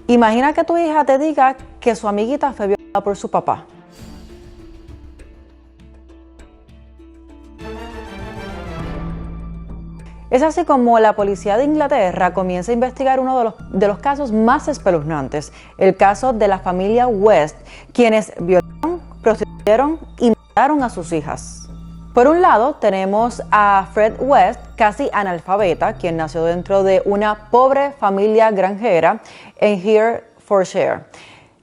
Imagina que tu hija te diga que su amiguita fue violada por su papá. Es así como la policía de Inglaterra comienza a investigar uno de los casos más espeluznantes, el caso de la familia West, quienes violaron, prostituyeron y mataron a sus hijas. Por un lado tenemos a Fred West, casi analfabeta, quien nació dentro de una pobre familia granjera en Herefordshire.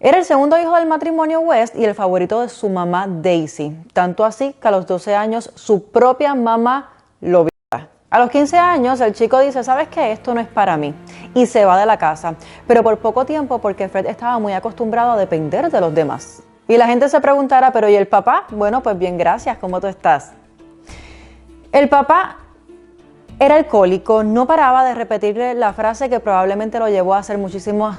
Era el segundo hijo del matrimonio West y el favorito de su mamá Daisy, tanto así que a los 12 años su propia mamá lo viola. A los 15 años el chico dice, ¿sabes qué? Esto no es para mí, y se va de la casa, pero por poco tiempo porque Fred estaba muy acostumbrado a depender de los demás. Y la gente se preguntará, ¿pero y el papá? Bueno, pues bien, gracias, ¿cómo tú estás? El papá era alcohólico, no paraba de repetirle la frase que probablemente lo llevó a hacer muchísimas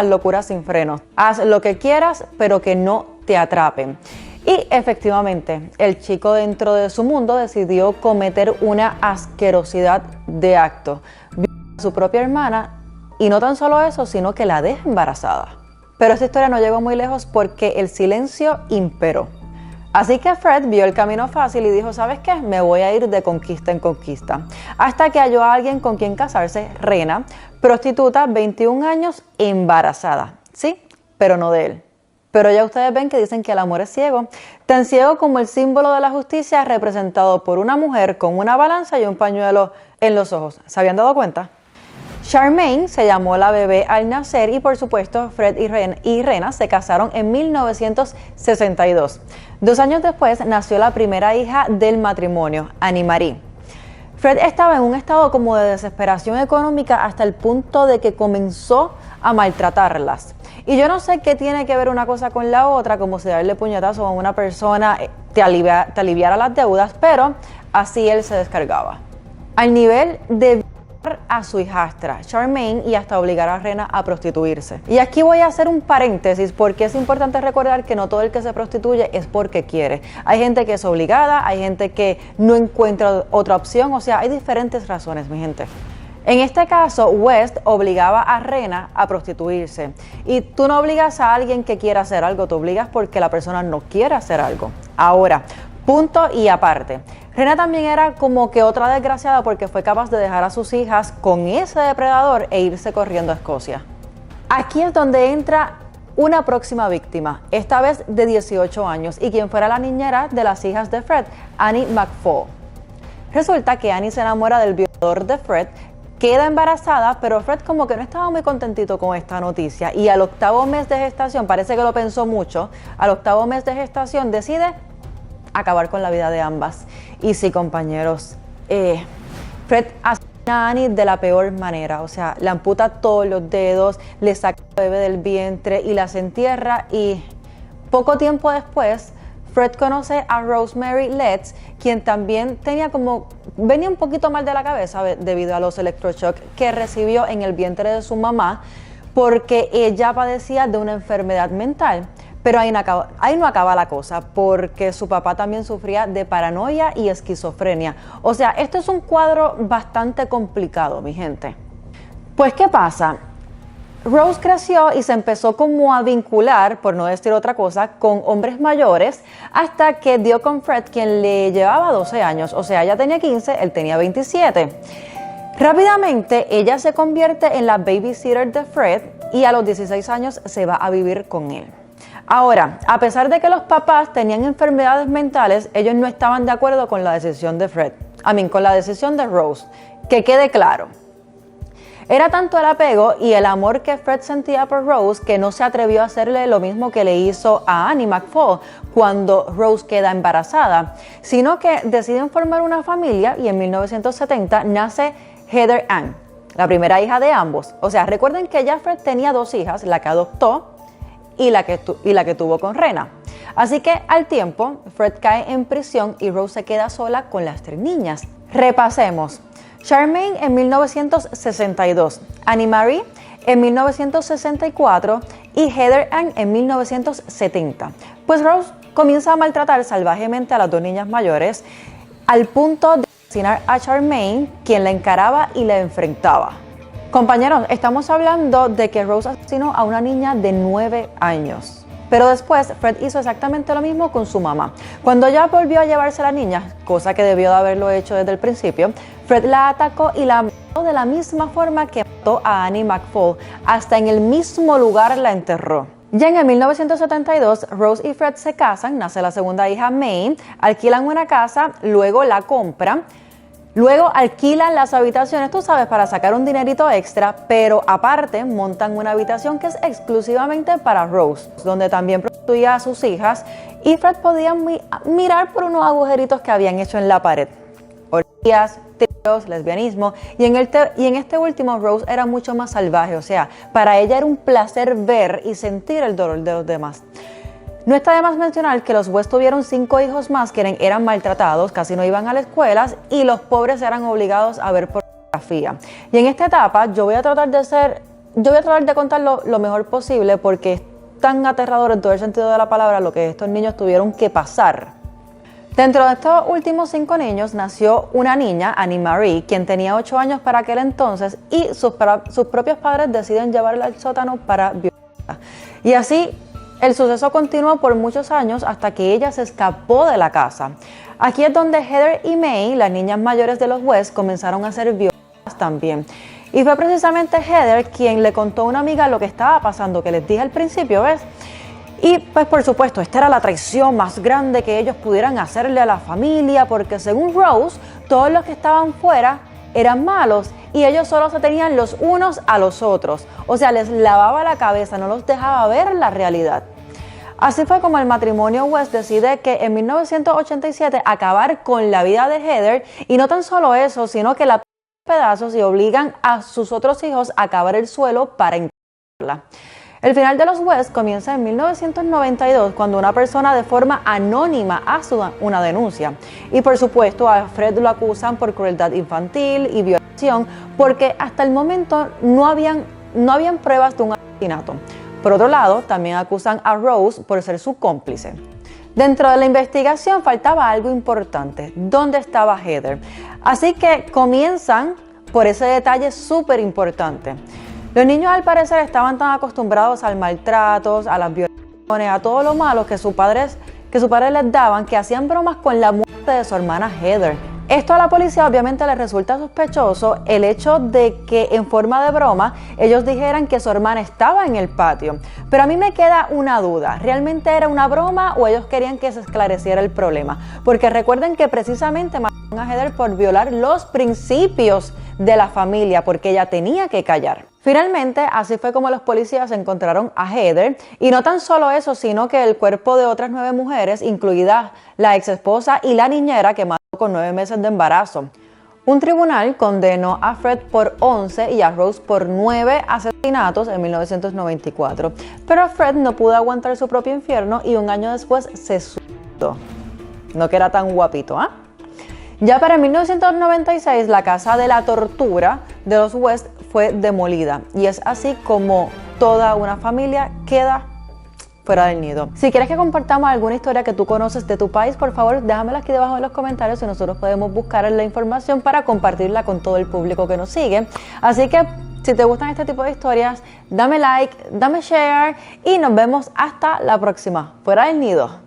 locuras sin frenos. Haz lo que quieras, pero que no te atrapen. Y efectivamente, el chico dentro de su mundo decidió cometer una asquerosidad de acto. Violó a su propia hermana y no tan solo eso, sino que la deja embarazada. Pero esta historia no llegó muy lejos porque el silencio imperó. Así que Fred vio el camino fácil y dijo, ¿sabes qué? Me voy a ir de conquista en conquista. Hasta que halló a alguien con quien casarse, Rena, prostituta, 21 años, embarazada. Sí, pero no de él. Pero ya ustedes ven que dicen que el amor es ciego, tan ciego como el símbolo de la justicia representado por una mujer con una balanza y un pañuelo en los ojos. ¿Se habían dado cuenta? Charmaine se llamó la bebé al nacer y por supuesto Fred y Rena se casaron en 1962. 2 años después nació la primera hija del matrimonio, Annie Marie. Fred estaba en un estado como de desesperación económica hasta el punto de que comenzó a maltratarlas. Y yo no sé qué tiene que ver una cosa con la otra, como si darle puñetazo a una persona te aliviara las deudas, pero así él se descargaba. Al nivel de violar a su hijastra, Charmaine, y hasta obligar a Rena a prostituirse. Y aquí voy a hacer un paréntesis porque es importante recordar que no todo el que se prostituye es porque quiere. Hay gente que es obligada, hay gente que no encuentra otra opción, o sea, hay diferentes razones, mi gente. En este caso, West obligaba a Rena a prostituirse. Y tú no obligas a alguien que quiera hacer algo, tú obligas porque la persona no quiere hacer algo. Ahora, punto y aparte. Rena también era como que otra desgraciada porque fue capaz de dejar a sus hijas con ese depredador e irse corriendo a Escocia. Aquí es donde entra una próxima víctima, esta vez de 18 años, y quien fuera la niñera de las hijas de Fred, Annie McFall. Resulta que Annie se enamora del violador de Fred, queda embarazada, pero Fred como que no estaba muy contentito con esta noticia y al 8º mes de gestación, parece que lo pensó mucho, al 8º mes de gestación decide acabar con la vida de ambas. Y sí, compañeros, Fred asesina a Annie de la peor manera, o sea, le amputa todos los dedos, le saca el bebé del vientre y las entierra, y poco tiempo después Fred conoce a Rosemary Letts, quien también venía un poquito mal de la cabeza debido a los electroshocks que recibió en el vientre de su mamá, porque ella padecía de una enfermedad mental. Pero ahí no acaba la cosa, porque su papá también sufría de paranoia y esquizofrenia. O sea, esto es un cuadro bastante complicado, mi gente. Pues, ¿qué pasa? Rose creció y se empezó como a vincular, por no decir otra cosa, con hombres mayores, hasta que dio con Fred, quien le llevaba 12 años. O sea, ella tenía 15, él tenía 27. Rápidamente, ella se convierte en la babysitter de Fred y a los 16 años se va a vivir con él. Ahora, a pesar de que los papás tenían enfermedades mentales, ellos no estaban de acuerdo con la decisión de con la decisión de Rose. Que quede claro. Era tanto el apego y el amor que Fred sentía por Rose que no se atrevió a hacerle lo mismo que le hizo a Annie McFall cuando Rose queda embarazada, sino que deciden formar una familia y en 1970 nace Heather Ann, la primera hija de ambos. O sea, recuerden que ya Fred tenía 2 hijas, la que adoptó y la que tuvo con Rena. Así que al tiempo, Fred cae en prisión y Rose se queda sola con las 3 niñas. Repasemos. Charmaine en 1962, Annie Marie en 1964 y Heather Ann en 1970. Pues Rose comienza a maltratar salvajemente a las 2 niñas mayores al punto de asesinar a Charmaine, quien la encaraba y la enfrentaba. Compañeros, estamos hablando de que Rose asesinó a una niña de 9 años. Pero después, Fred hizo exactamente lo mismo con su mamá. Cuando ella volvió a llevarse a la niña, cosa que debió de haberlo hecho desde el principio, Fred la atacó y la mató de la misma forma que mató a Annie McFall. Hasta en el mismo lugar la enterró. Ya en el 1972, Rose y Fred se casan, nace la segunda hija May, alquilan una casa, luego la compran. Luego alquilan las habitaciones, tú sabes, para sacar un dinerito extra, pero aparte montan una habitación que es exclusivamente para Rose, donde también prostituía a sus hijas y Fred podía mirar por unos agujeritos que habían hecho en la pared. Orgías, tríos, lesbianismo y en este último Rose era mucho más salvaje, o sea, para ella era un placer ver y sentir el dolor de los demás. No está de más mencionar que los West tuvieron 5 hijos más que eran maltratados, casi no iban a las escuelas y los pobres eran obligados a ver pornografía. Y en esta etapa yo voy a tratar de contarlo lo mejor posible porque es tan aterrador en todo el sentido de la palabra lo que estos niños tuvieron que pasar. Dentro de estos últimos 5 niños nació una niña, Annie Marie, quien tenía 8 años para aquel entonces y sus propios padres deciden llevarla al sótano para violarla. Y así el suceso continuó por muchos años hasta que ella se escapó de la casa. Aquí es donde Heather y May, las niñas mayores de los West, comenzaron a ser violadas también. Y fue precisamente Heather quien le contó a una amiga lo que estaba pasando, que les dije al principio, ¿ves? Y pues por supuesto, esta era la traición más grande que ellos pudieran hacerle a la familia, porque según Rose, todos los que estaban fuera eran malos y ellos solo se tenían los unos a los otros. O sea, les lavaba la cabeza, no los dejaba ver la realidad. Así fue como el matrimonio West decide que en 1987 acabar con la vida de Heather y no tan solo eso, sino que la pedazos y obligan a sus otros hijos a cavar el suelo para enterrarla. El final de los West comienza en 1992 cuando una persona de forma anónima hace una denuncia. Y por supuesto a Fred lo acusan por crueldad infantil y violación porque hasta el momento no habían pruebas de un asesinato. Por otro lado, también acusan a Rose por ser su cómplice. Dentro de la investigación faltaba algo importante, ¿dónde estaba Heather? Así que comienzan por ese detalle súper importante. Los niños al parecer estaban tan acostumbrados al maltrato, a las violaciones, a todo lo malo que sus padres les daban, que hacían bromas con la muerte de su hermana Heather. Esto a la policía obviamente les resulta sospechoso el hecho de que en forma de broma ellos dijeran que su hermana estaba en el patio. Pero a mí me queda una duda, ¿realmente era una broma o ellos querían que se esclareciera el problema? Porque recuerden que precisamente mataron a Heather por violar los principios de la familia, porque ella tenía que callar. Finalmente, así fue como los policías encontraron a Heather, y no tan solo eso, sino que el cuerpo de otras 9 mujeres, incluida la exesposa y la niñera que mató con 9 meses de embarazo. Un tribunal condenó a Fred por 11 y a Rose por 9 asesinatos en 1994, pero Fred no pudo aguantar su propio infierno y un año después se suicidó. No que era tan guapito, ¿ah? Ya para 1996, la casa de la tortura de los West fue demolida y es así como toda una familia queda fuera del nido. Si quieres que compartamos alguna historia que tú conoces de tu país, por favor déjamela aquí debajo en los comentarios y nosotros podemos buscar la información para compartirla con todo el público que nos sigue. Así que si te gustan este tipo de historias, dame like, dame share y nos vemos hasta la próxima. Fuera del nido.